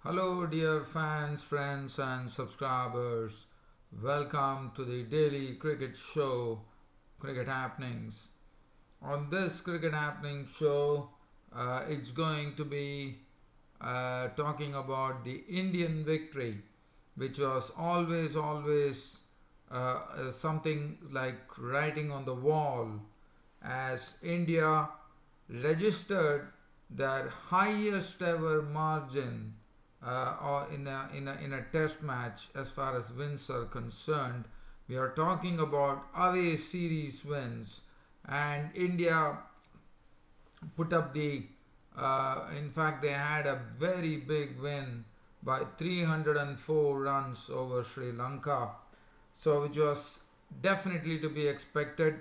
Hello, dear fans, friends, and subscribers. Welcome to the daily cricket show, Cricket Happenings. On this Cricket Happening show, it's going to be talking about the Indian victory, which was always something like writing on the wall, as India registered their highest ever margin or in a test match as far as wins are concerned. We are talking about away series wins, and India put up in fact, they had a very big win by 304 runs over Sri Lanka, so which was definitely to be expected.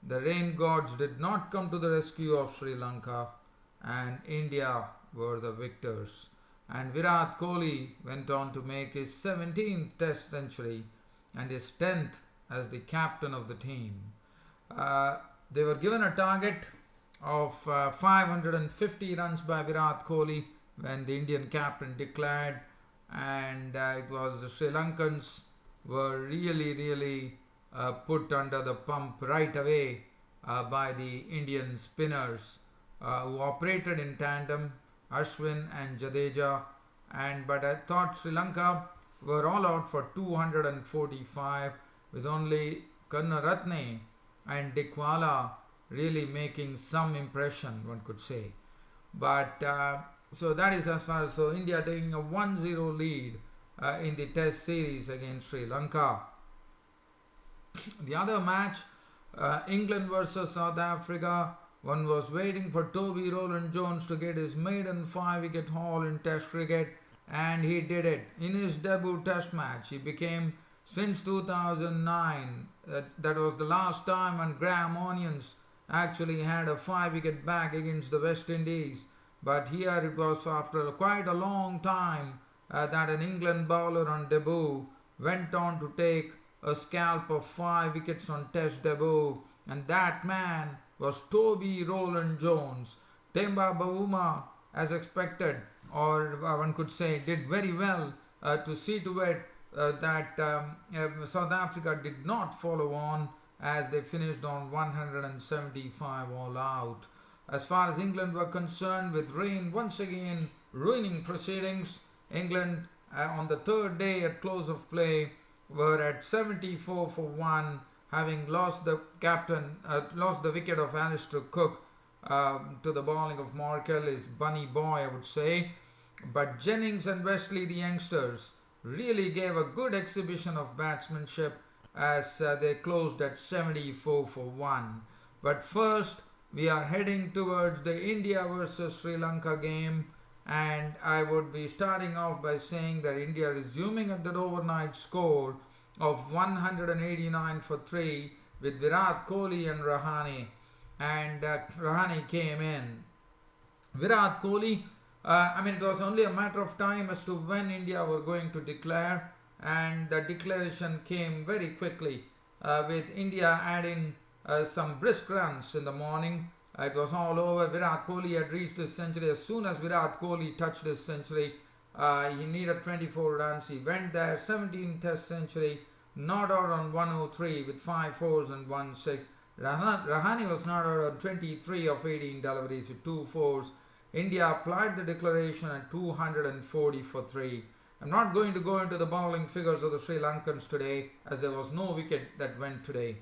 The rain gods did not come to the rescue of Sri Lanka, and India were the victors. And Virat Kohli went on to make his 17th Test century and his 10th as the captain of the team. They were given a target of 550 runs by Virat Kohli when the Indian captain declared, and it was the Sri Lankans were really put under the pump right away by the Indian spinners who operated in tandem, Ashwin and Jadeja, but I thought Sri Lanka were all out for 245 with only Karunaratne and Dickwala really making some impression, one could say. But so that is as far as India taking a 1-0 lead in the Test series against Sri Lanka. The other match, England versus South Africa. One was waiting for Toby Rowland-Jones to get his maiden 5-wicket haul in Test cricket, and he did it in his debut Test match. He became, since 2009, that was the last time when Graham Onions actually had a 5-wicket bag against the West Indies. But here it was after quite a long time that an England bowler on debut went on to take a scalp of 5 wickets on Test debut, and that man was Toby Rowland-Jones. Temba Bavuma, as expected, or one could say, did very well to see to it that South Africa did not follow on, as they finished on 175 all out. As far as England were concerned, with rain once again ruining proceedings, England on the third day at close of play were at 74 for 1, having lost the wicket of Alistair Cook to the bowling of Mark Ellis, bunny boy I would say. But Jennings and Wesley, the youngsters, really gave a good exhibition of batsmanship as they closed at 74 for 1. But first, we are heading towards the India versus Sri Lanka game, and I would be starting off by saying that India resuming at that overnight score of 189 for 3 with Virat Kohli and Rahane, and Rahane came in. Virat Kohli, it was only a matter of time as to when India were going to declare, and the declaration came very quickly with India adding some brisk runs in the morning. It was all over. Virat Kohli had reached his century. As soon as Virat Kohli touched his century, he needed 24 runs. He went there, 17th Test century, not out on 103 with 5 fours and 1 6. Rahane was not out on 23 of 18 deliveries with 2 fours. India applied the declaration at 240 for 3. I'm not going to go into the bowling figures of the Sri Lankans today, as there was no wicket that went today.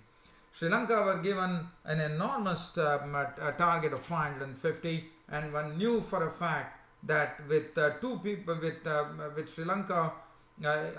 Sri Lanka were given an enormous target of 550, and one knew for a fact that with two people, with Sri Lanka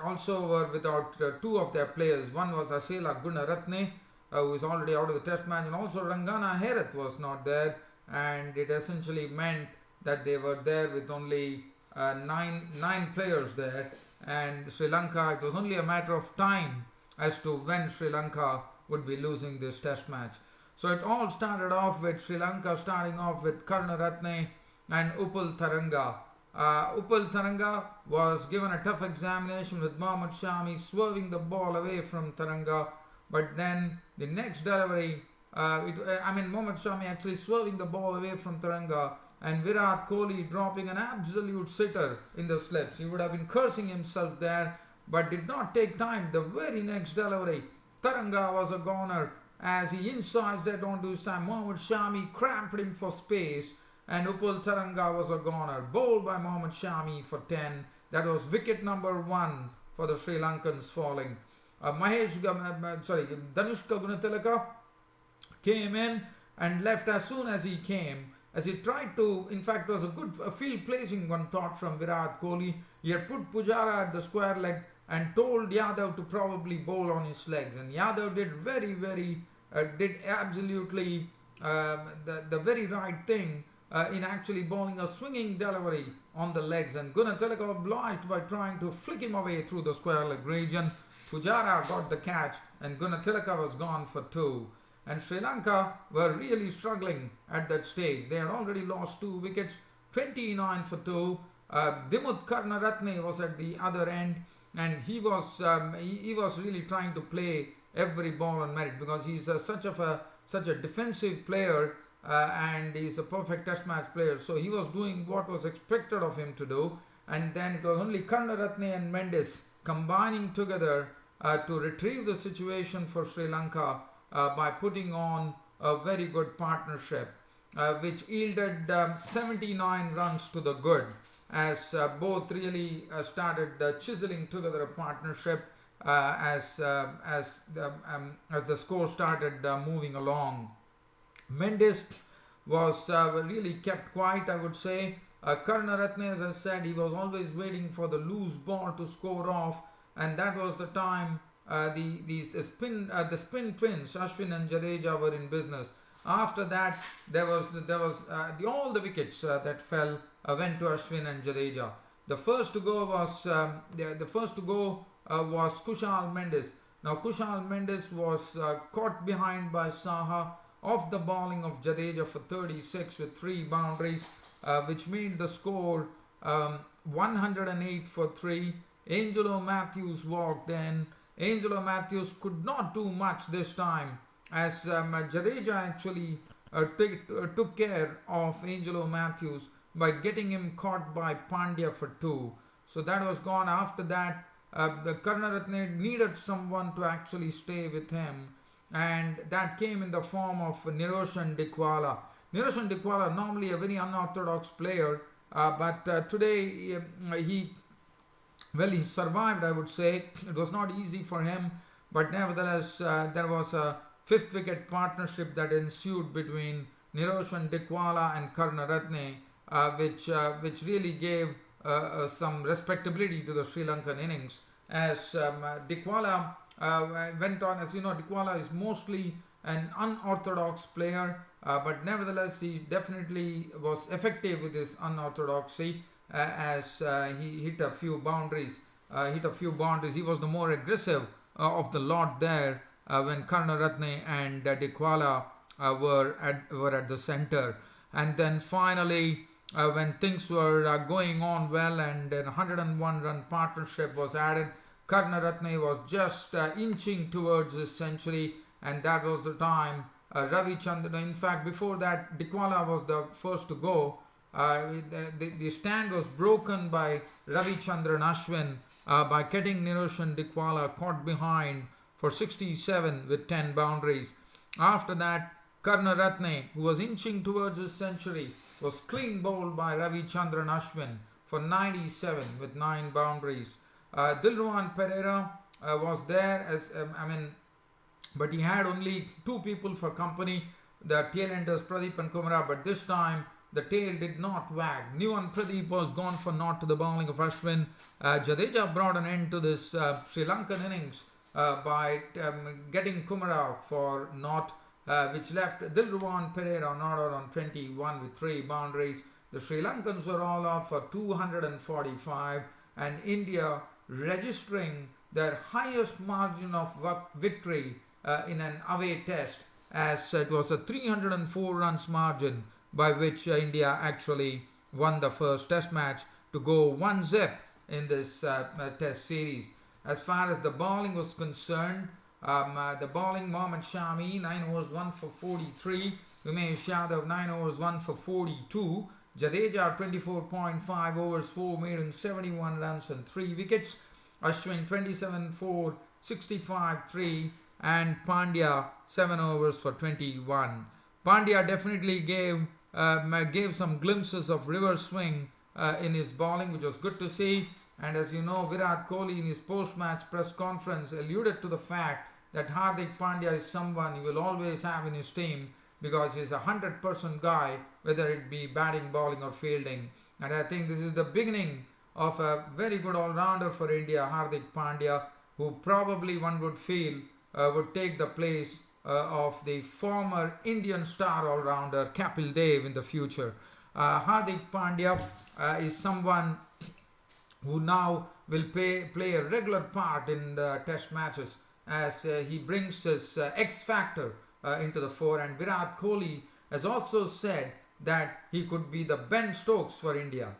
also were without 2 of their players. One was Asela Gunaratne, who is already out of the Test match, and also Rangana Herath was not there, and it essentially meant that they were there with only nine players there, and Sri Lanka, it was only a matter of time as to when Sri Lanka would be losing this Test match. So it all started off with Sri Lanka starting off with Karunaratne and Upul Tharanga. Upul Tharanga was given a tough examination with Mohammad Shami swerving the ball away from Tharanga, but then the next delivery, Mohammad Shami actually swerving the ball away from Tharanga, and Virat Kohli dropping an absolute sitter in the slips. He would have been cursing himself there, but did not take time. The very next delivery, Taranga was a goner as he incised that onto his time. Mohammad Shami cramped him for space, and Upul Taranga was a goner. Bowled by Mohammad Shami for 10. That was wicket number 1 for the Sri Lankans falling. Danushka Gunatilaka came in and left as soon as he came. As he tried to, in fact, it was a good field placing, one thought, from Virat Kohli. He had put Pujara at the square leg and told Yadav to probably bowl on his legs. And Yadav did did absolutely the very right thing in actually bowling a swinging delivery on the legs. And Gunatilaka obliged by trying to flick him away through the square leg region. Pujara got the catch and Gunatilaka was gone for 2. And Sri Lanka were really struggling at that stage. They had already lost 2 wickets, 29 for 2. Dimut Karnaratne was at the other end, and he was really trying to play every ball on merit, because he's such a defensive player and he's a perfect test match player. So he was doing what was expected of him to do, and then it was only Karnaratne and Mendes combining together to retrieve the situation for Sri Lanka by putting on a very good partnership, which yielded 79 runs to the good, as both really started chiseling together a partnership as the score started moving along. Mendes was really kept quiet, I would say. Karnaratne, as I said, he was always waiting for the loose ball to score off, and that was the time the spin twins Ashwin and Jadeja were in business. After that, there was all the wickets that fell went to Ashwin and Jadeja. The first to go was Kushal Mendes. Now Kushal Mendes was caught behind by Saha off the bowling of Jadeja for 36 with 3 boundaries, which made the score 108 for 3. Angelo Matthews walked in. Angelo Matthews could not do much this time, as Jadeja actually took care of Angelo Matthews by getting him caught by Pandya for 2. So that was gone. After that, the Karnaratne needed someone to actually stay with him, and that came in the form of Niroshan Dikwala. Niroshan Dikwala, normally a very unorthodox player, but today he survived, I would say. It was not easy for him, but nevertheless, there was a 5th wicket partnership that ensued between Niroshan Dikwala and Karnaratne, which really gave some respectability to the Sri Lankan innings, as Dikwala went on. As you know, Dikwala is mostly an unorthodox player, but nevertheless he definitely was effective with his unorthodoxy, as he hit a few boundaries. He was the more aggressive of the lot there when Karnaratne and Dikwala were at the center. And then finally, when things were going on well and a 101 run partnership was added, Karnaratne was just inching towards his century, and that was the time Ravi Chandran. In fact, before that, Dikwala was the first to go. The stand was broken by Ravi Chandran Ashwin by getting Niroshan Dikwala caught behind for 67 with 10 boundaries. After that, Karnaratne, who was inching towards his century, was clean bowled by Ravi Chandran Ashwin for 97 with 9 boundaries. Dilruwan Pereira was there, but he had only 2 people for company, the tail-enders Pradeep and Kumara, but this time the tail did not wag. Nuwan Pradeep was gone for naught to the bowling of Ashwin. Jadeja brought an end to this Sri Lankan innings by getting Kumara for naught, which left Dilruwan Pereira not out on 21 with 3 boundaries. The Sri Lankans were all out for 245, and India registering their highest margin of victory in an away test, as it was a 304 runs margin by which India actually won the first test match to go 1-0 in this test series. As far as the bowling was concerned, the bowling, Mohammad Shami, 9 overs 1 for 43, Umesh Yadav, 9 overs 1 for 42, Jadeja 24.5 overs, 4 maidens, 71 runs and 3 wickets. Ashwin 27 4, 65 3, and Pandya 7 overs for 21. Pandya definitely gave some glimpses of reverse swing in his bowling, which was good to see. And as you know, Virat Kohli in his post-match press conference alluded to the fact that Hardik Pandya is someone he will always have in his team because he's a 100% guy, whether it be batting, bowling or fielding. And I think this is the beginning of a very good all-rounder for India, Hardik Pandya, who probably one would feel would take the place of the former Indian star all-rounder Kapil Dev in the future. Hardik Pandya is someone who now will play a regular part in the test matches as he brings his X factor into the fore. And Virat Kohli has also said that he could be the Ben Stokes for India.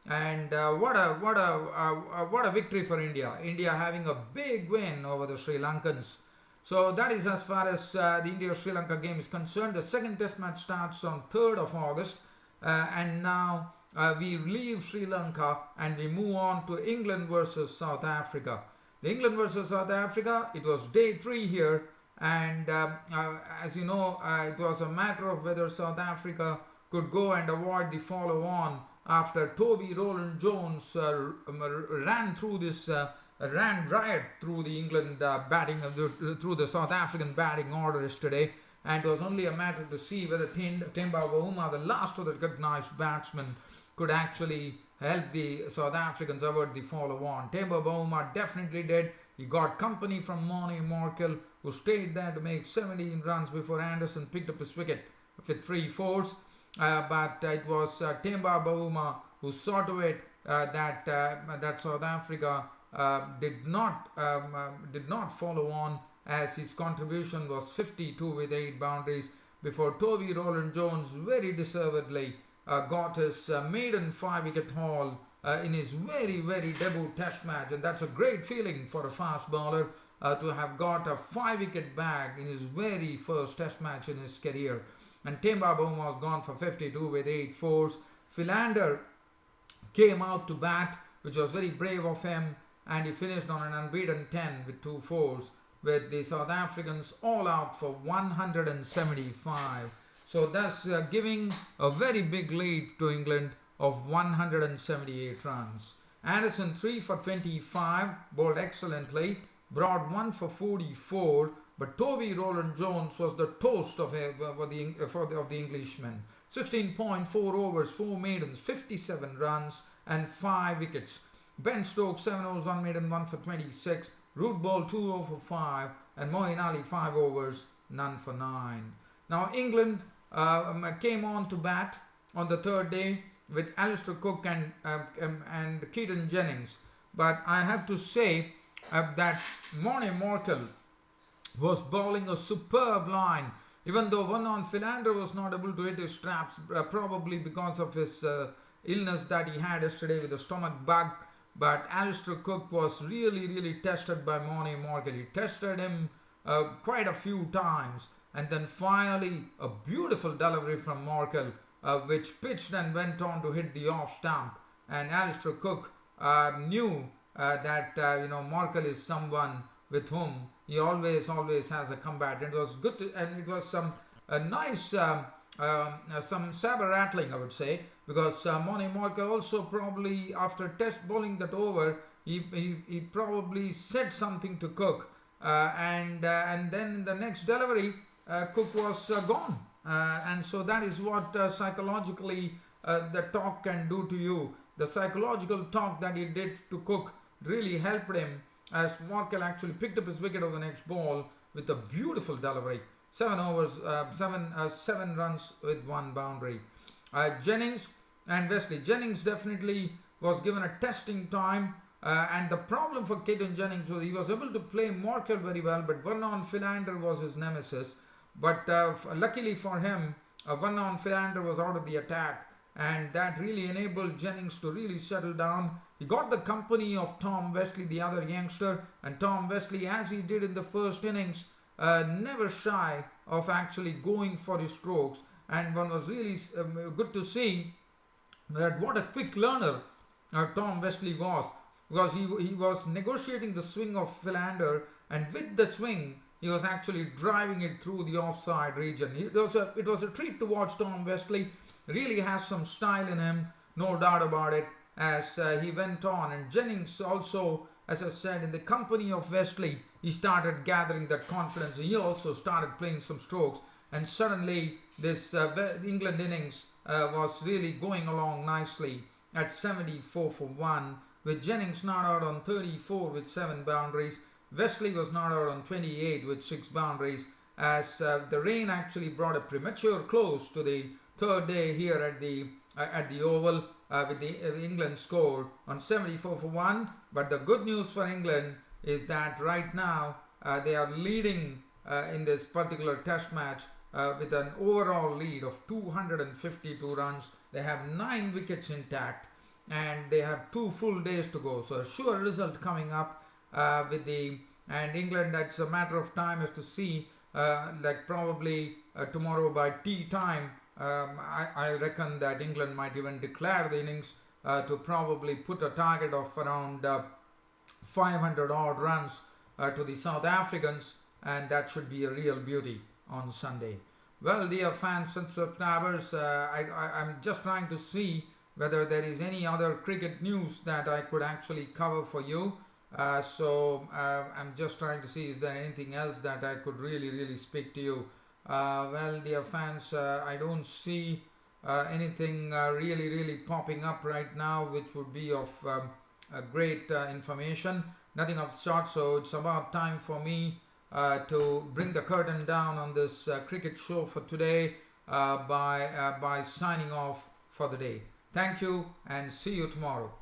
And what a victory for India. India having a big win over the Sri Lankans. So that is as far as the India-Sri Lanka game is concerned. The second test match starts on 3rd of August. And now we leave Sri Lanka and we move on to England versus South Africa. The England versus South Africa, it was day 3 here. And as you know, it was a matter of whether South Africa could go and avoid the follow-on after Toby Rowland-Jones ran riot through the England batting, through the South African batting order yesterday. And it was only a matter to see whether Temba Bavuma, the last of the recognized batsmen, could actually help the South Africans avoid the follow-on. Temba Bavuma definitely did. He got company from Moni Markel, who stayed there to make 17 runs before Anderson picked up his wicket with 3 fours. But it was Temba Bavuma who saw to it that South Africa did not follow on, as his contribution was 52 with 8 boundaries before Toby Rowland-Jones very deservedly got his maiden 5-wicket haul in his very debut test match. And that's a great feeling for a fast bowler to have got a 5-wicket bag in his very first test match in his career. And Temba Bavuma was gone for 52 with 8 fours. Philander came out to bat, which was very brave of him, and he finished on an unbeaten 10 with 2 fours, with the South Africans all out for 175. So thus giving a very big lead to England of 178 runs. Anderson 3 for 25, bowled excellently, brought 1 for 44, but Toby Rowland-Jones was the toast of the Englishman. 16.4 overs, 4 maidens, 57 runs and 5 wickets. Ben Stokes 7 overs, 1 maiden, 1 for 26. Root Ball 2 over 5, and Moeen Ali 5 overs, none for 9. Now England came on to bat on the 3rd day with Alistair Cook and Keaton Jennings. But I have to say that Moni Markel was bowling a superb line, even though Vernon Philander was not able to hit his straps, probably because of his illness that he had yesterday with the stomach bug. But Alistair Cook was really tested by Moni Markel. He tested him quite a few times, and then finally a beautiful delivery from Markel, which pitched and went on to hit the off stump. And Alistair Cook knew that Markel is someone with whom he always has a comeback. And it was good and it was some nice some saber rattling, I would say, because Moni Markel also probably, after test bowling that over, he probably said something to Cook, and then in the next delivery Cook was gone, and so that is what psychologically the talk can do to you. The psychological talk that he did to Cook really helped him, as Markel actually picked up his wicket on the next ball with a beautiful delivery. 7 overs, 7 runs with 1 boundary. Jennings and Wesley. Jennings definitely was given a testing time, and the problem for Keaton Jennings was he was able to play Markel very well, but Vernon Philander was his nemesis. But luckily for him, Vernon Philander was out of the attack, and that really enabled Jennings to really settle down. He got the company of Tom Wesley, the other youngster, and Tom Wesley, as he did in the first innings, never shy of actually going for his strokes, and one was really good to see that what a quick learner Tom Westley was, because he was negotiating the swing of Philander, and with the swing he was actually driving it through the offside region. It was a treat to watch Tom Westley. Really has some style in him, no doubt about it, as he went on. And Jennings also, as I said, in the company of Westley, he started gathering that confidence. He also started playing some strokes, and suddenly this England innings was really going along nicely at 74 for 1, with Jennings not out on 34 with 7 boundaries. Westley was not out on 28 with 6 boundaries, as the rain actually brought a premature close to the third day here at the Oval, with the England score on 74 for 1. But the good news for England is that right now they are leading in this particular test match with an overall lead of 252 runs. They have 9 wickets intact, and they have 2 full days to go. So a sure result coming up and England. It's a matter of time as to see, like probably tomorrow by tea time. I reckon that England might even declare the innings to probably put a target of around 500 odd runs to the South Africans, and that should be a real beauty on Sunday. Well, dear fans and subscribers, I'm just trying to see whether there is any other cricket news that I could actually cover for you. I'm just trying to see, is there anything else that I could really speak to you. Well, dear fans, I don't see anything really popping up right now which would be of great information. Nothing of sort. So it's about time for me to bring the curtain down on this cricket show for today by signing off for the day. Thank you, and see you tomorrow.